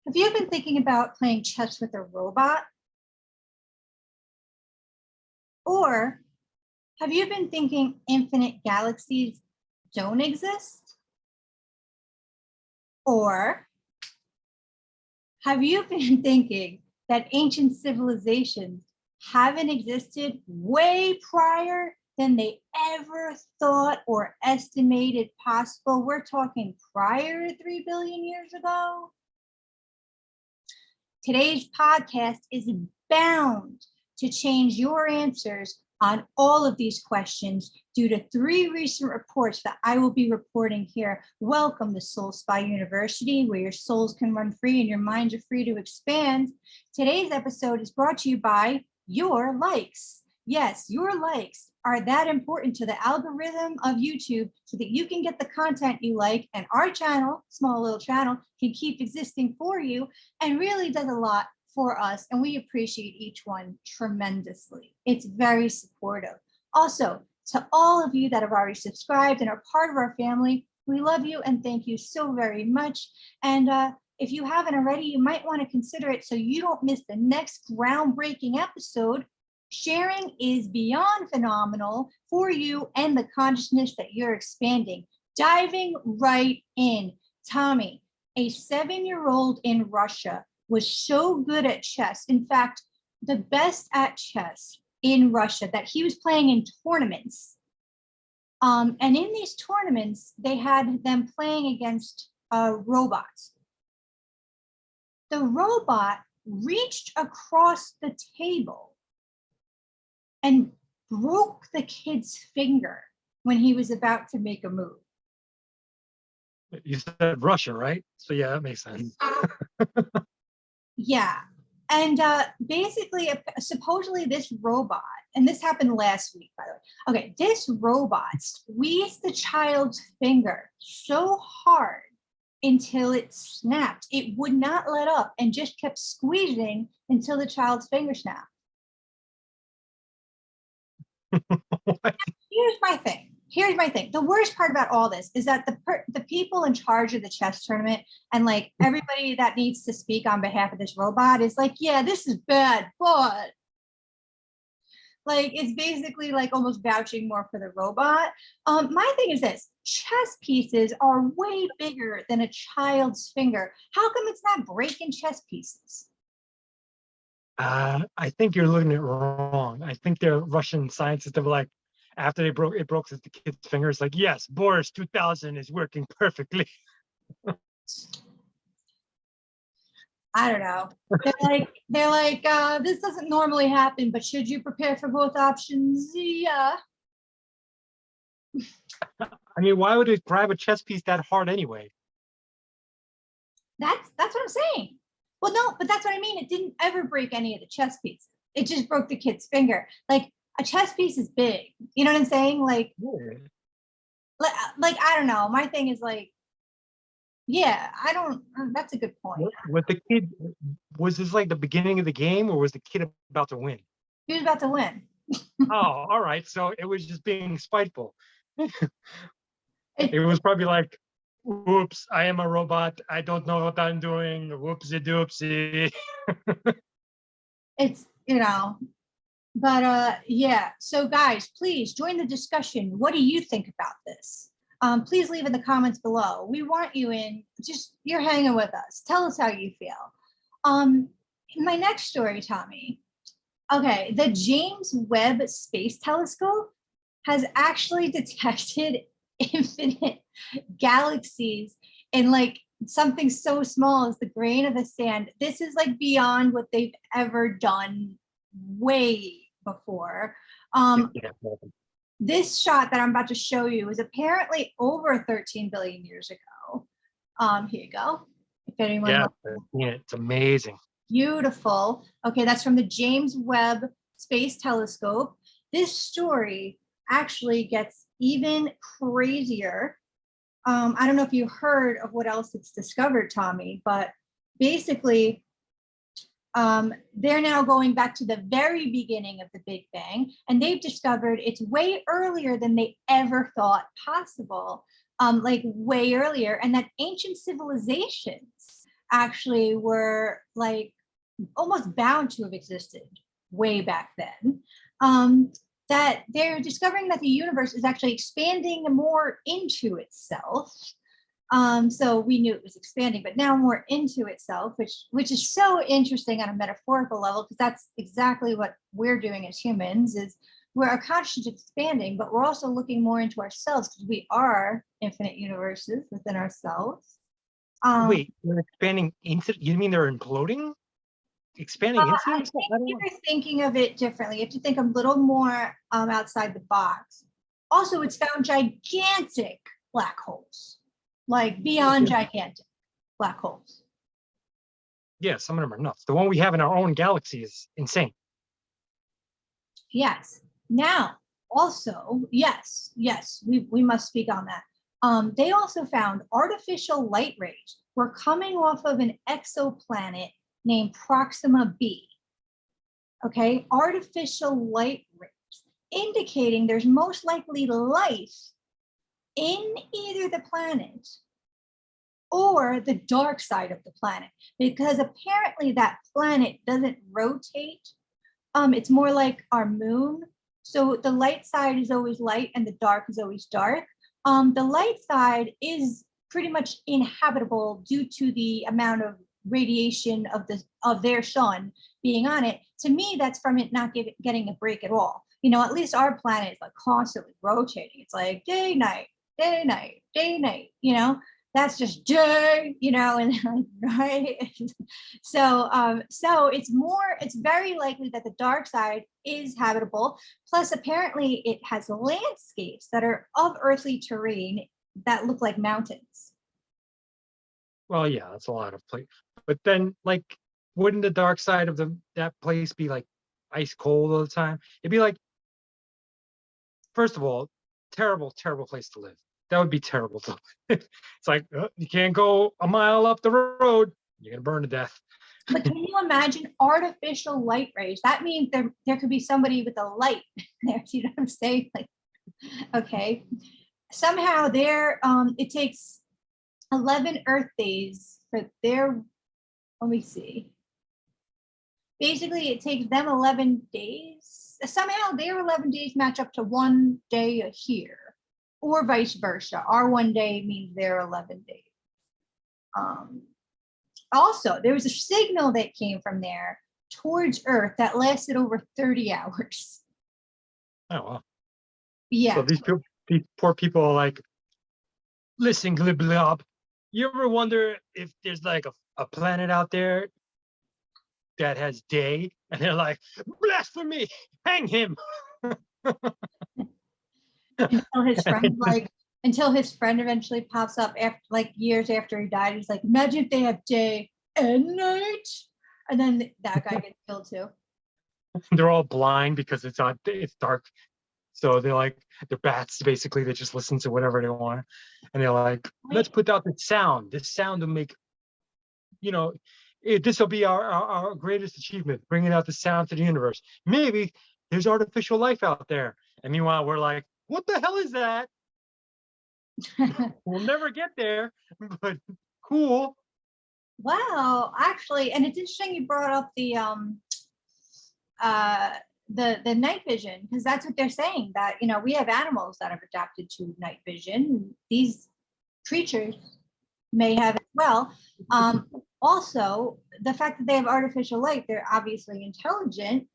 Have you been thinking about playing chess with a robot? Or have you been thinking infinite galaxies don't exist? Or have you been thinking that ancient civilizations haven't existed way prior than they ever thought or estimated possible? We're talking prior to 3 billion years ago. Today's podcast is bound to change your answers on all of these questions due to 3 recent reports that I will be reporting here. Welcome to SoulSpaUniversity, where your souls can run free and your minds are free to expand. Today's episode is brought to you by your likes. Yes, your likes are that important to the algorithm of YouTube so that you can get the content you like, and our channel, small little channel, can keep existing for you and really does a lot for us, and we appreciate each one tremendously. It's very supportive. Also, to all of you that have already subscribed and are part of our family, we love you and thank you so very much. And if you haven't already, you might want to consider it so you don't miss the next groundbreaking episode. Sharing is beyond phenomenal for you and the consciousness that you're expanding. Diving right in, Tommy, a 7-year-old in Russia, was so good at chess. In fact, the best at chess in Russia, that he was playing in tournaments. And in these tournaments, they had them playing against robots. The robot reached across the table and broke the kid's finger when he was about to make a move. You said Russia, right? So yeah, that makes sense. Yeah. And basically, supposedly this robot, and this happened last week, by the way. Okay, this robot squeezed the child's finger so hard until it snapped. It would not let up and just kept squeezing until the child's finger snapped. Here's my thing. The worst part about all this is that the people in charge of the chess tournament and like everybody that needs to speak on behalf of this robot is like, yeah, this is bad, but like it's basically like almost vouching more for the robot. My thing is this: chess pieces are way bigger than a child's finger. How come it's not breaking chess pieces? I think you're looking at it wrong. I think they're Russian scientists that were like, after it broke the kid's finger, it's like, yes, Boris 2000 is working perfectly. I don't know. They're like, this doesn't normally happen, but should you prepare for both options? Yeah. I mean, why would it grab a chess piece that hard anyway? That's what I'm saying. Well, no, but that's what I mean. It didn't ever break any of the chess pieces. It just broke the kid's finger. Like a chess piece is big. You know what I'm saying? Like I don't know. My thing is like, yeah, I don't. That's a good point. What the kid, was this like the beginning of the game, or was the kid about to win? He was about to win. Oh, all right. So it was just being spiteful. It was probably like, whoops, I am a robot. I don't know what I'm doing. Whoopsie doopsie. It's, but yeah. So guys, please join the discussion. What do you think about this? Please leave in the comments below. We want you in. Just, you're hanging with us. Tell us how you feel. My next story, Tommy. Okay, the James Webb Space Telescope has actually detected infinite galaxies in like something so small as the grain of a sand. This is like beyond what they've ever done way before. This shot that I'm about to show you is apparently over 13 billion years ago. Here you go. If anyone It's amazing. Beautiful. Okay, that's from the James Webb Space Telescope. This story actually gets even crazier. I don't know if you heard of what else it's discovered, Tommy, but basically, they're now going back to the very beginning of the Big Bang, and they've discovered it's way earlier than they ever thought possible, like way earlier, and that ancient civilizations actually were like almost bound to have existed way back then. That they're discovering that the universe is actually expanding more into itself. So we knew it was expanding, but now more into itself, which is so interesting on a metaphorical level, because that's exactly what we're doing as humans. Is where our consciousness is expanding, but we're also looking more into ourselves, because we are infinite universes within ourselves. Wait, they're expanding into, you mean they're imploding? Expanding into I themselves? think you're thinking of it differently. You have to think a little more outside the box. Also, it's found gigantic black holes, like beyond gigantic black holes. Yeah, some of them are nuts. The one we have in our own galaxy is insane. Yes. Now, also, yes, we must speak on that. They also found artificial light rays were coming off of an exoplanet named Proxima b. Okay, artificial light rays, indicating there's most likely life in either the planet or the dark side of the planet, because apparently that planet doesn't rotate. It's more like our moon. So the light side is always light and the dark is always dark. The light side is pretty much inhabitable due to the amount of radiation of their sun being on it. To me, that's from it not getting a break at all. You know, at least our planet is like constantly rotating. It's like day, night, day, night, day, night, you know, that's just day, you know, and right. So it's very likely that the dark side is habitable. Plus, apparently it has landscapes that are of earthly terrain that look like mountains. Well, yeah, that's a lot of place. But then, like, wouldn't the dark side of that place be like ice cold all the time? It'd be like, first of all, terrible, terrible place to live. That would be terrible to live. It's like you can't go a mile up the road, you're gonna burn to death. But can you imagine artificial light rays? That means there could be somebody with a light there. Do you know what I'm saying? Like, okay. Somehow it takes 11 Earth days for their, let me see. Basically, it takes them 11 days. Somehow their 11 days match up to 1 day a year, or vice versa. Our 1 day means their 11 days. Also, there was a signal that came from there towards Earth that lasted over 30 hours. Oh, wow. Yeah. So these poor people are like, listen, gliblob, you ever wonder if there's like a planet out there that has day? And they're like, blasphemy, hang him. Until his friend eventually pops up after like years after he died. He's like, imagine if they have day and night. And then that guy gets killed too. They're all blind because it's dark. So they're bats, basically. They just listen to whatever they want. And they're like, let's put out the sound. This sound will make, this will be our greatest achievement, bringing out the sound to the universe. Maybe there's artificial life out there. And meanwhile, we're like, what the hell is that? We'll never get there, but cool. Wow, actually, and it's interesting you brought up the night vision, because that's what they're saying, that we have animals that have adapted to night vision. These creatures may have as well. Also, the fact that they have artificial light, they're obviously intelligent.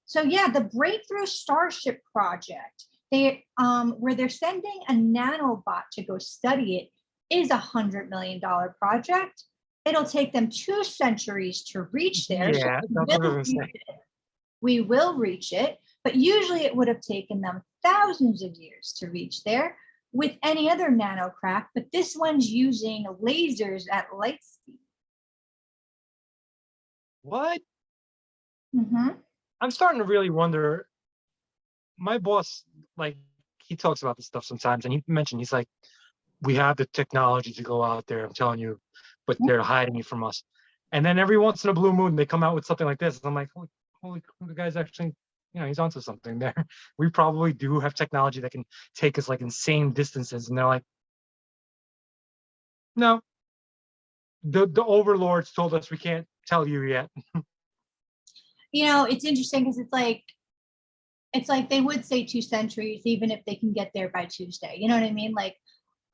So yeah, the Breakthrough Starship project, where they're sending a nanobot to go study it, is $100 million project. It'll take them 2 centuries to reach there. Yeah, So we will reach it, but usually it would have taken them thousands of years to reach there with any other nanocraft, but this one's using lasers at light speed. What? Mm-hmm. I'm starting to really wonder. My boss, like, he talks about this stuff sometimes, and he mentioned, he's like, we have the technology to go out there, I'm telling you, but they're hiding it from us. And then every once in a blue moon, they come out with something like this. And I'm like, holy, the guy's actually, he's onto something there. We probably do have technology that can take us like insane distances. And they're like, no, the overlords told us we can't tell you yet. You know, it's interesting because it's like they would say 2 centuries, even if they can get there by Tuesday. You know what I mean? Like,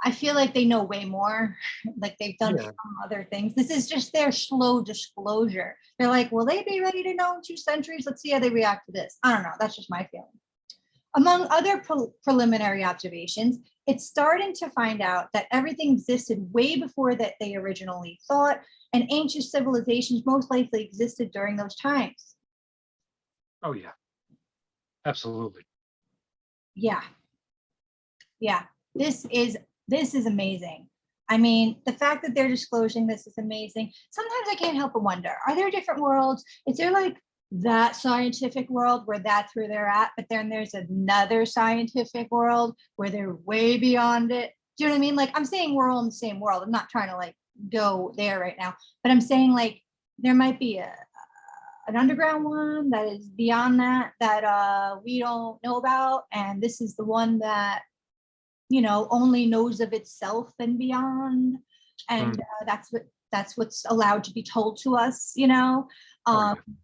I feel like they know way more. Like they've done Yeah. some other things. This is just their slow disclosure. They're like, will they be ready to know in 2 centuries? Let's see how they react to this. I don't know. That's just my feeling. Among other preliminary observations, it's starting to find out that everything existed way before that they originally thought, and ancient civilizations most likely existed during those times. Oh yeah. Absolutely. Yeah. Yeah. This is amazing. I mean, the fact that they're disclosing this is amazing. Sometimes I can't help but wonder, are there different worlds? Is there like that scientific world where that's where they're at, but then there's another scientific world where they're way beyond it? Do you know what I mean? Like, I'm saying we're all in the same world. I'm not trying to like go there right now, but I'm saying like there might be an underground one that is beyond that we don't know about, and this is the one that, you know, only knows of itself and beyond, and that's what's allowed to be told to us, you know. Oh, yeah.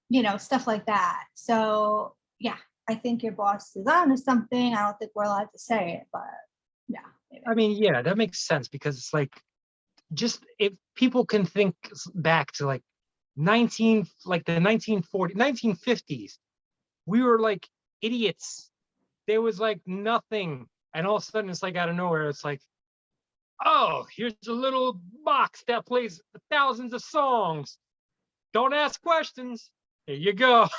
You know, stuff like that. So yeah, I think your boss is on to something. I don't think we're allowed to say it, but yeah, maybe. I mean, yeah, that makes sense because it's like, just if people can think back to like the 1940s, 1950s, we were like idiots. There was like nothing, and all of a sudden it's like out of nowhere, it's like, oh, here's a little box that plays thousands of songs. Don't ask questions. Here you go.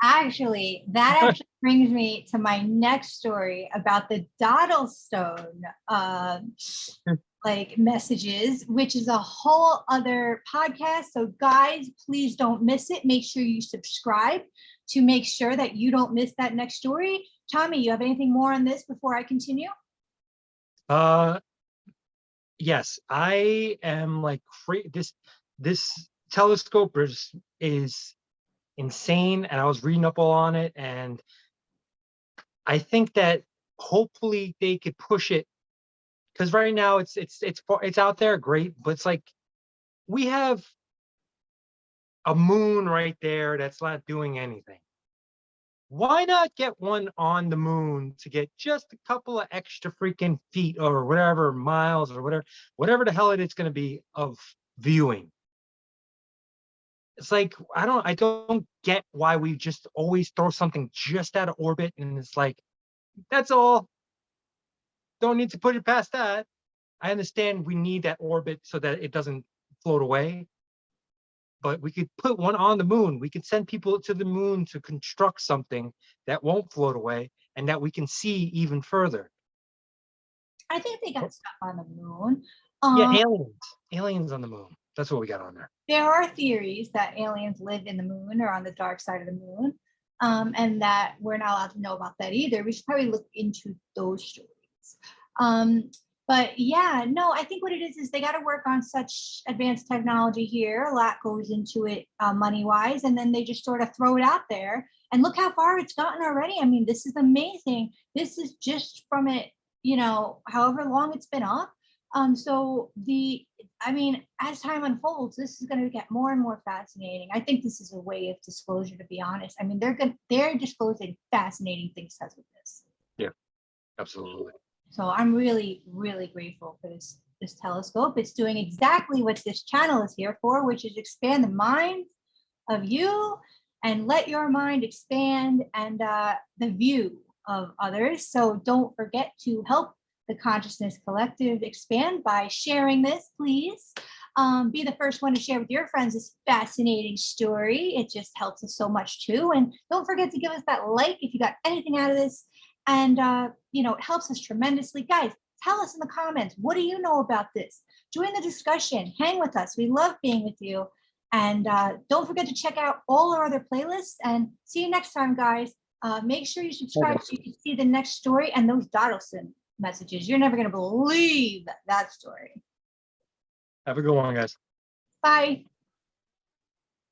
Actually, that actually brings me to my next story about the Doddlestone like messages, which is a whole other podcast. So guys, please don't miss it. Make sure you subscribe to make sure that you don't miss that next story. Tommy, you have anything more on this before I continue? Yes, I am like this telescope is insane, and I was reading up all on it, and I think that hopefully they could push it, because right now it's out there, great, but it's like we have a moon right there that's not doing anything. Why not get one on the moon to get just a couple of extra freaking feet or whatever, miles or whatever the hell it's going to be of viewing? It's like, I don't get why we just always throw something just out of orbit, and it's like, that's all. Don't need to put it past that. I understand we need that orbit so that it doesn't float away, but we could put one on the moon. We could send people to the moon to construct something that won't float away and that we can see even further. I think they got stuff on the moon. Yeah, aliens on the moon. That's what we got on there. There are theories that aliens live in the moon or on the dark side of the moon, and that we're not allowed to know about that either. We should probably look into those stories. But yeah, no, I think what it is they got to work on such advanced technology here. A lot goes into it money wise, and then they just sort of throw it out there. And look how far it's gotten already. I mean, this is amazing. This is just from it, you know, however long it's been up. I mean, as time unfolds, this is going to get more and more fascinating. I think this is a way of disclosure, to be honest. I mean, they're disclosing fascinating things because of this. Yeah, absolutely. So I'm really, really grateful for this telescope. It's doing exactly what this channel is here for, which is expand the minds of you and let your mind expand and the view of others. So don't forget to help the Consciousness Collective expand by sharing this, please. Be the first one to share with your friends this fascinating story. It just helps us so much too. And don't forget to give us that like if you got anything out of this. And, you know, it helps us tremendously. Guys, tell us in the comments, what do you know about this? Join the discussion, hang with us. We love being with you. And don't forget to check out all our other playlists, and see you next time, guys. Make sure you subscribe so you can see the next story and those Doddlestone messages. You're never going to believe that story. Have a good one, guys. Bye.